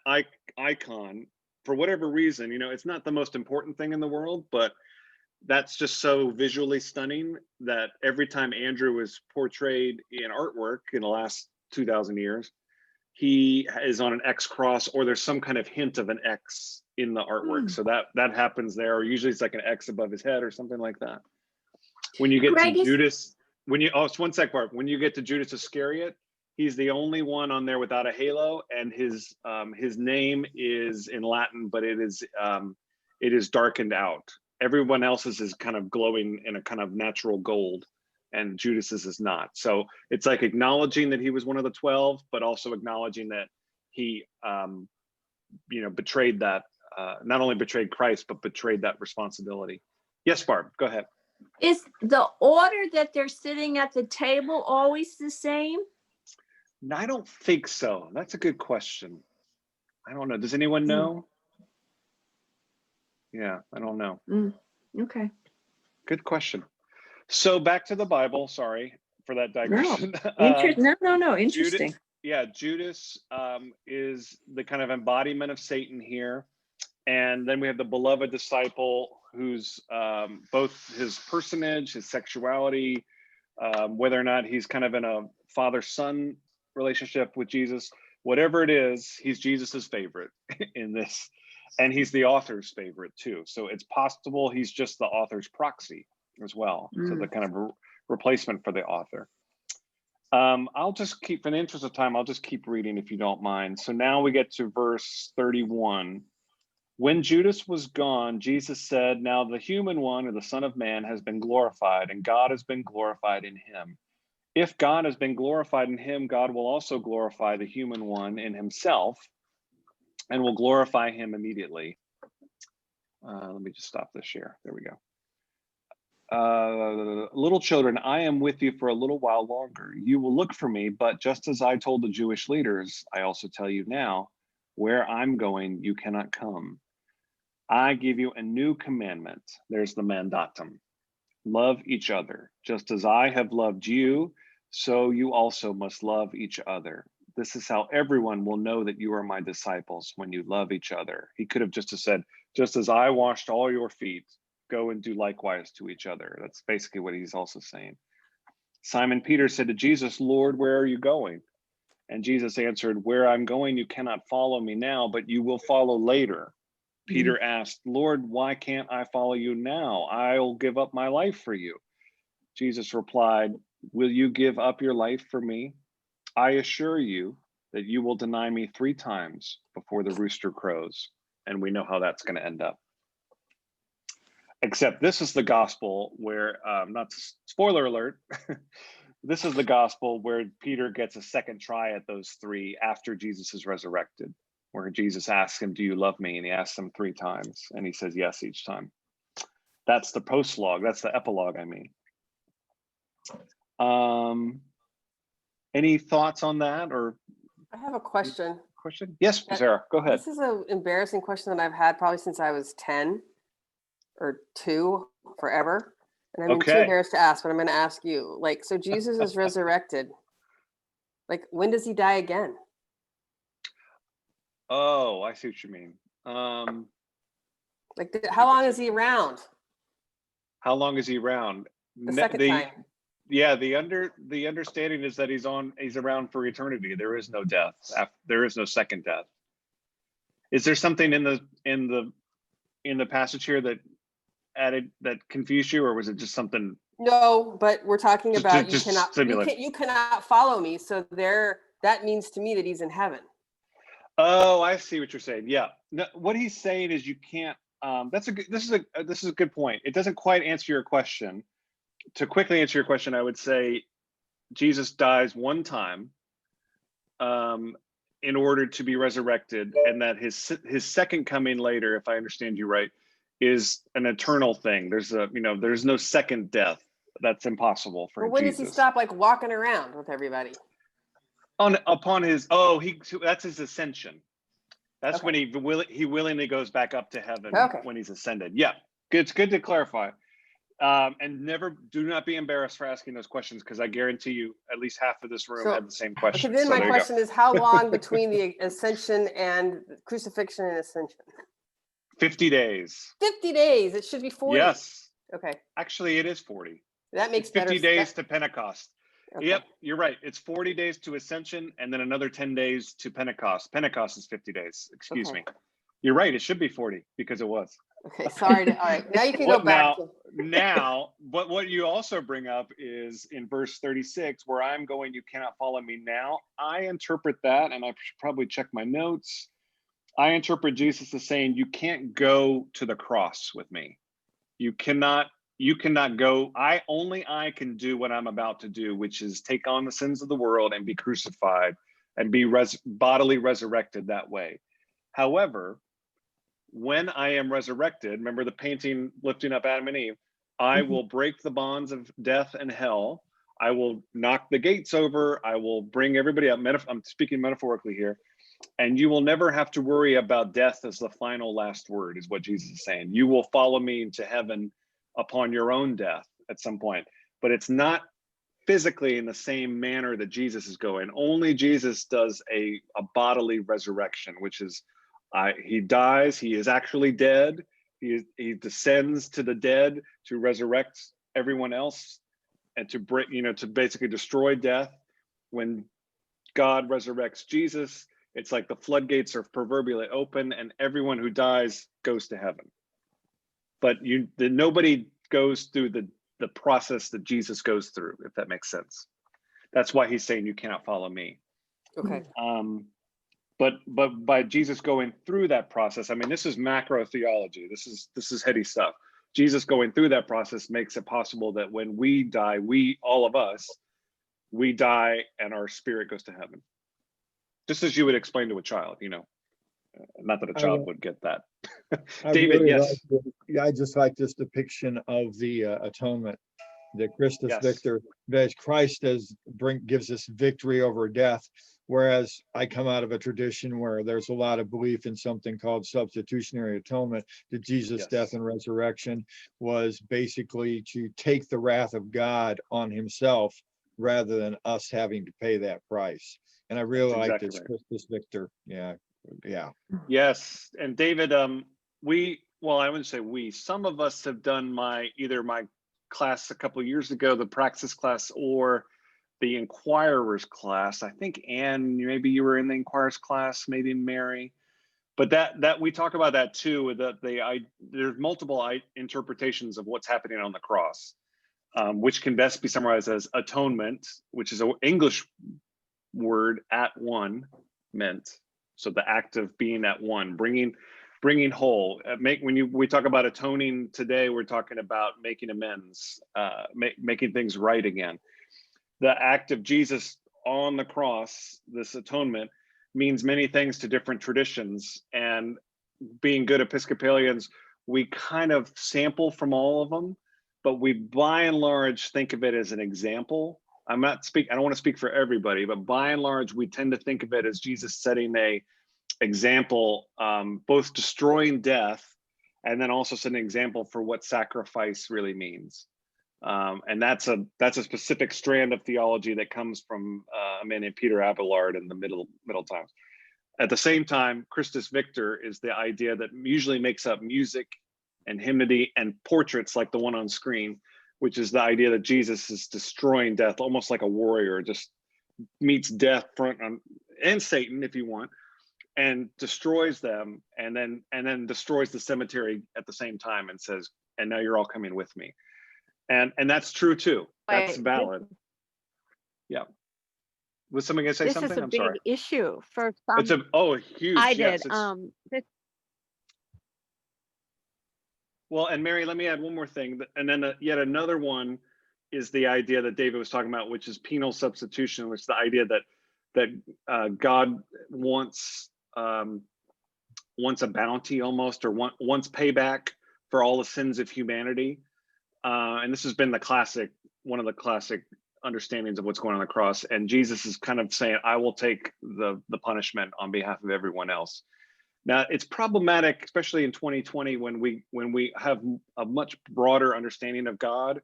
icon, for whatever reason, you know, it's not the most important thing in the world, but that's just so visually stunning that every time Andrew was portrayed in artwork in the last 2,000 years, he is on an X cross, or there's some kind of hint of an X in the artwork. So that happens there, or usually it's like an X above his head or something like that. When you get to Judas, it's one sec, Barb. When you get to Judas Iscariot, he's the only one on there without a halo, and his name is in Latin, but it is darkened out. Everyone else's is kind of glowing in a kind of natural gold, and Judas's is not. So it's like acknowledging that he was one of the 12, but also acknowledging that he, you know, betrayed that, not only betrayed Christ, but betrayed that responsibility. Yes, Barb, go ahead. Is the order that they're sitting at the table always the same? No, I don't think so. That's a good question. I don't know. Does anyone know? Yeah, I don't know. Okay. Good question. So back to the Bible. Sorry for that digression. No. Interesting. Judas is the kind of embodiment of Satan here. And then we have the beloved disciple, who's both his personage, his sexuality, whether or not he's kind of in a father-son relationship with Jesus, whatever it is, he's Jesus's favorite in this, and he's the author's favorite too. So it's possible he's just the author's proxy as well. So the kind of replacement for the author. I'll just keep, for the interest of time, I'll just keep reading if you don't mind. So now we get to verse 31. When Judas was gone, Jesus said, "Now the human one, or the Son of Man, has been glorified, and God has been glorified in him. If God has been glorified in him, God will also glorify the human one in himself, and will glorify him immediately." Let me just stop this share. There we go. "Little children, I am with you for a little while longer. You will look for me, but just as I told the Jewish leaders, I also tell you now, where I'm going, you cannot come. I give you a new commandment." There's the mandatum. "Love each other. Just as I have loved you, so you also must love each other. This is how everyone will know that you are my disciples, when you love each other." He could have just said, "Just as I washed all your feet, go and do likewise to each other." That's basically what he's also saying. Simon Peter said to Jesus, "Lord, where are you going?" And Jesus answered, "Where I'm going, you cannot follow me now, but you will follow later." Peter asked, "Lord, why can't I follow you now? I'll give up my life for you." Jesus replied, "Will you give up your life for me? I assure you that you will deny me 3 times before the rooster crows." And we know how that's going to end up. Except this is the gospel where, not spoiler alert, this is the gospel where Peter gets a second try at those 3 after Jesus is resurrected, where Jesus asks him, "Do you love me?" And he asks him 3 times, and he says yes each time. That's the postlogue. That's the epilogue, I mean. Any thoughts on that, or I have a question. question? Yes, Sarah, go ahead. This is an embarrassing question that I've had probably since I was 10 or 2, forever. And I've been too Okay. embarrassed to ask, but I'm going to ask you. Like, so Jesus is resurrected. Like, when does he die again? Oh, I see what you mean. Like, how long is he around? How long is he around? The second time. Yeah, the understanding is that he's around for eternity. There is no death. There is no second death. Is there something in the passage here that confused you, or was it just something? No, but we're talking about just you cannot follow me. So that means to me that he's in heaven. Oh, I see what you're saying. Yeah. No, what he's saying is you can't. This is a good point. It doesn't quite answer your question. To quickly answer your question, I would say Jesus dies one time in order to be resurrected, and that his second coming later, if I understand you right, is an eternal thing. There's no second death. That's impossible for But when Jesus. does he stop like walking around with everybody? That's his ascension. That's Okay. when he willingly goes back up to heaven. Okay. When he's ascended. Yeah, good. It's good to clarify. And do not be embarrassed for asking those questions, because I guarantee you at least half of this room had the same question. Okay, then So my there you go. question is, how long between the ascension and crucifixion and ascension? 50 days. 50 days. It should be 40. Yes. Okay. Actually, it is 40. That makes It's 50 better days to Pentecost. Okay. Yep, you're right. It's 40 days to ascension, and then another 10 days to Pentecost. Pentecost is 50 days. Excuse me. You're right. It should be 40 because it was. Okay, sorry. All right, now you can go back. But what you also bring up is in verse 36, "Where I'm going, you cannot follow me now." I interpret that, and I should probably check my notes. I interpret Jesus as saying, you can't go to the cross with me. You cannot go. I can do what I'm about to do, which is take on the sins of the world and be crucified and be bodily resurrected that way. However, when I am resurrected, remember the painting lifting up Adam and Eve, I will break the bonds of death and hell. I will knock the gates over. I will bring everybody up. I'm speaking metaphorically here. And you will never have to worry about death as the final last word, is what Jesus is saying. You will follow me into heaven upon your own death at some point. But it's not physically in the same manner that Jesus is going. Only Jesus does a bodily resurrection, which is he dies, he is actually dead, he descends to the dead to resurrect everyone else and to basically destroy death. When God resurrects Jesus, it's like the floodgates are proverbially open and everyone who dies goes to heaven. But nobody goes through the process that Jesus goes through, if that makes sense. That's why he's saying you cannot follow me. Okay. but by Jesus going through that process, I mean, this is macro theology. This is heady stuff. Jesus going through that process makes it possible that when we die, all of us, we die and our spirit goes to heaven. Just as you would explain to a child, not that a child would get that. I David, really yes. I just like this depiction of the atonement, that Christus Yes. Victor, that Christ gives us victory over death. Whereas I come out of a tradition where there's a lot of belief in something called substitutionary atonement, that Jesus' Yes. death and resurrection was basically to take the wrath of God on himself rather than us having to pay that price. And I really That's like exactly this right. Christus Victor. Yeah. Yes, and David, I wouldn't say we, some of us have done either my class a couple of years ago, the Praxis class, or the Inquirers class. I think, Anne, maybe you were in the Inquirers class, maybe Mary, but that we talk about that too, that there's multiple interpretations of what's happening on the cross, which can best be summarized as atonement, which is an English word, at one meant. So the act of being at one, bringing whole. We talk about atoning today, we're talking about making amends, making things right again. The act of Jesus on the cross, this atonement, means many things to different traditions. And being good Episcopalians, we kind of sample from all of them, but we by and large think of it as an example. I don't want to speak for everybody, but by and large, we tend to think of it as Jesus setting a example, both destroying death and then also setting an example for what sacrifice really means. And that's a specific strand of theology that comes from a man named Peter Abelard in the middle times. At the same time, Christus Victor is the idea that usually makes up music and hymnody and portraits like the one on screen, which is the idea that Jesus is destroying death, almost like a warrior, just meets death and Satan, if you want, and destroys them, and then destroys the cemetery at the same time and says, and now you're all coming with me. And that's true too. That's Wait, valid. Yeah. Was somebody gonna say This something? is a I'm big sorry. issue for It's some. huge. I Yes, did. well, and Mary, let me add one more thing. And then yet another one is the idea that David was talking about, which is penal substitution, which is the idea that God wants a bounty almost, or wants payback for all the sins of humanity. And this has been one of the classic understandings of what's going on the cross. And Jesus is kind of saying, I will take the punishment on behalf of everyone else. Now, it's problematic, especially in 2020, when we have a much broader understanding of God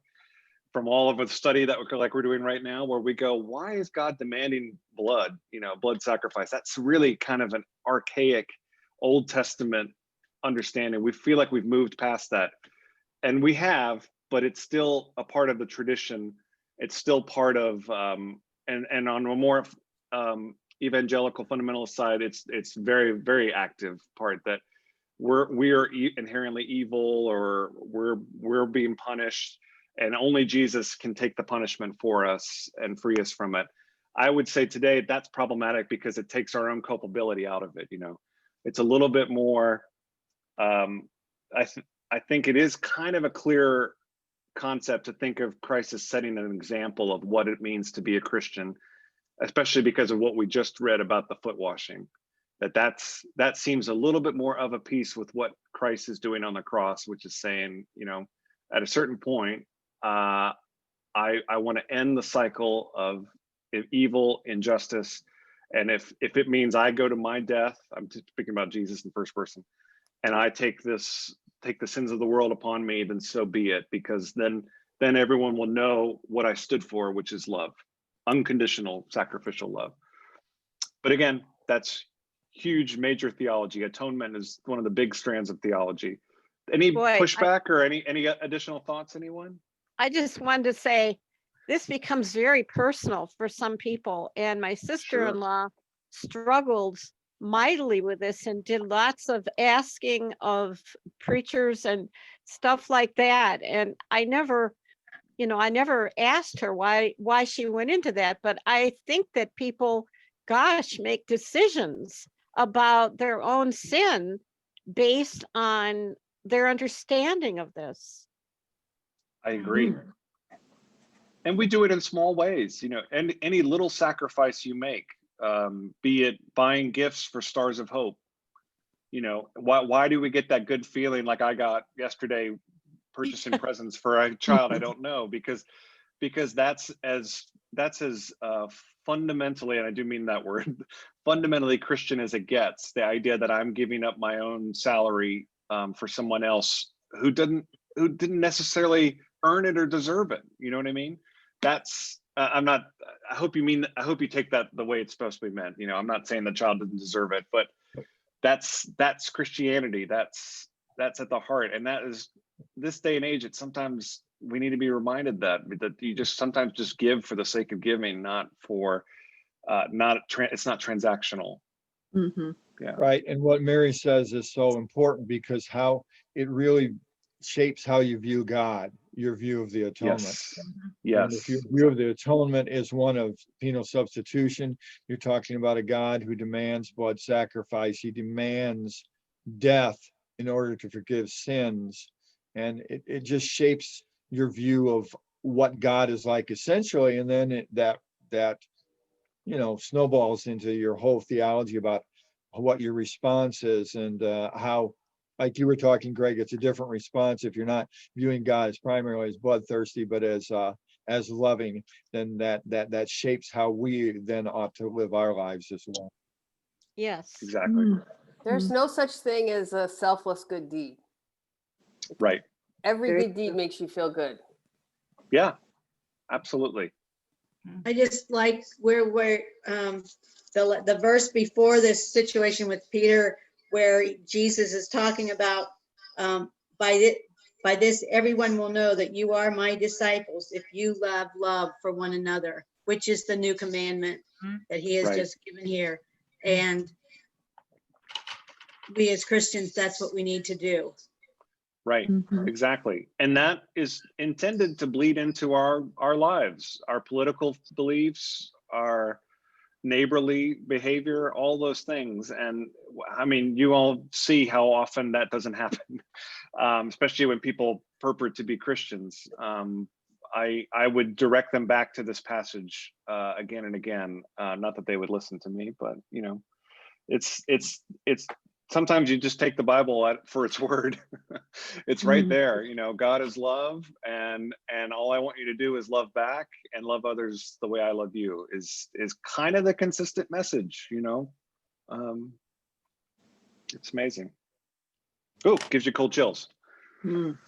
from all of the study that we're doing right now, where we go, why is God demanding blood sacrifice? That's really kind of an archaic Old Testament understanding. We feel like we've moved past that, and we have, but it's still a part of the tradition. It's still part of, and on a more evangelical fundamentalist side, it's very, very active part that we are inherently evil, or we're being punished, and only Jesus can take the punishment for us and free us from it. I would say today that's problematic because it takes our own culpability out of it. It's a little bit more. I think it is kind of a clear concept to think of Christ as setting an example of what it means to be a Christian, especially because of what we just read about the foot washing. That seems a little bit more of a piece with what Christ is doing on the cross, which is saying, at a certain point, I want to end the cycle of evil, injustice, and if it means I go to my death, I'm speaking about Jesus in first person, and I take the sins of the world upon me, then so be it, because then everyone will know what I stood for, which is love, unconditional, sacrificial love. But again, that's huge, major theology. Atonement is one of the big strands of theology. Any pushback or any additional thoughts, anyone? I just wanted to say, this becomes very personal for some people, and my sister-in-law struggled mightily with this and did lots of asking of preachers and stuff like that. And I never asked her why she went into that, but I think that people, make decisions about their own sin based on their understanding of this. I agree. And we do it in small ways, you know, and any little sacrifice you make, be it buying gifts for Stars of Hope. You know, why do we get that good feeling like I got yesterday purchasing presents for a child I don't know? Because that's as fundamentally, and I do mean that word, fundamentally Christian as it gets. The idea that I'm giving up my own salary for someone else who didn't necessarily earn it or deserve it. You know what I mean? That's I'm not. I hope you take that the way it's supposed to be meant. You know, I'm not saying the child didn't deserve it, but that's Christianity. That's at the heart, and that is this day and age. It's sometimes we need to be reminded that you just sometimes just give for the sake of giving, not for it's not transactional. Mhm. Yeah. Right. And what Mary says is so important because how it really shapes how you view God, your view of the atonement. Yes. And Yes. if your view of the atonement is one of penal substitution, you're talking about a God who demands blood sacrifice. He demands death in order to forgive sins. And it just shapes your view of what God is like essentially. And then that snowballs into your whole theology about what your response is and how, like you were talking, Greg, it's a different response if you're not viewing God as primarily as bloodthirsty, but as loving. Then that shapes how we then ought to live our lives as well. Yes. Exactly. There's no such thing as a selfless good deed. Right. Every Very good deed makes you feel good. Yeah. Absolutely. I just like where the verse before this situation with Peter, where Jesus is talking about by this everyone will know that you are my disciples if you love for one another, which is the new commandment that he has Right. just given here. And we as Christians, that's what we need to do. Right. Mhm. Exactly. And that is intended to bleed into our lives, our political beliefs, our neighborly behavior, all those things. And I mean, you all see how often that doesn't happen, especially when people purport to be Christians. I would direct them back to this passage again and again. Not that they would listen to me, but you know, it's sometimes you just take the Bible for its word. It's right there. You know, God is love, and all I want you to do is love back and love others the way I love you. Is kind of the consistent message. You know, it's amazing. Oh, gives you cold chills. Mm.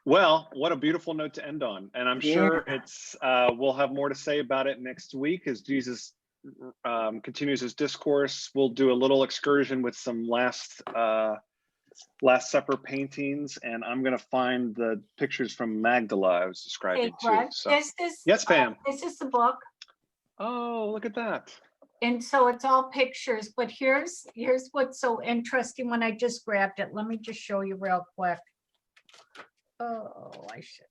Well, what a beautiful note to end on, and I'm sure it's we'll have more to say about it next week as Jesus continues his discourse. We'll do a little excursion with some Last Supper paintings, and I'm going to find the pictures from Magdala I was Hey, describing too. Greg, So, this is. yes, Pam. This is the book. Oh, look at that. And so it's all pictures, but here's what's so interesting when I just grabbed it. Let me just show you real quick. Oh, I should.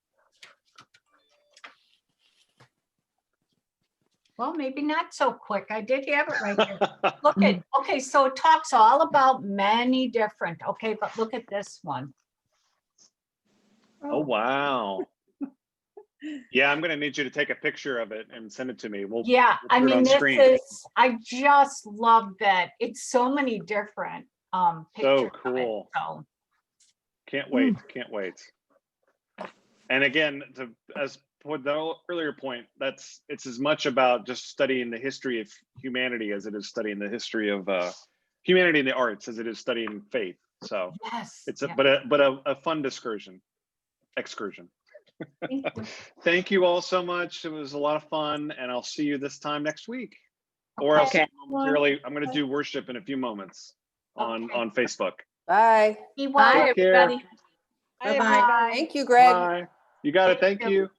Well, maybe not so quick. I did have it right here. Look at, okay, so it talks all about many different, okay, but look at this one. Oh, wow. Yeah, I'm going to need you to take a picture of it and send it to me. Yeah, we'll I put it mean, on this screen. is, I just love that. It's so many different pictures. So of it, cool. so. Can't wait. Can't wait. And again, as for the earlier point, it's as much about just studying the history of humanity as it is studying the history of humanity in the arts as it is studying faith. So Yes. it's yeah. but a fun excursion. Thank you. Thank you all so much. It was a lot of fun, and I'll see you this time next week. Or I'll see Okay. you momentarily. I'm going to do worship in a few moments on Facebook. Bye. Be Bye, well. Take care. everybody. Hi, Bye-bye. everybody. Thank you, Greg. Bye. You got it. Thank you.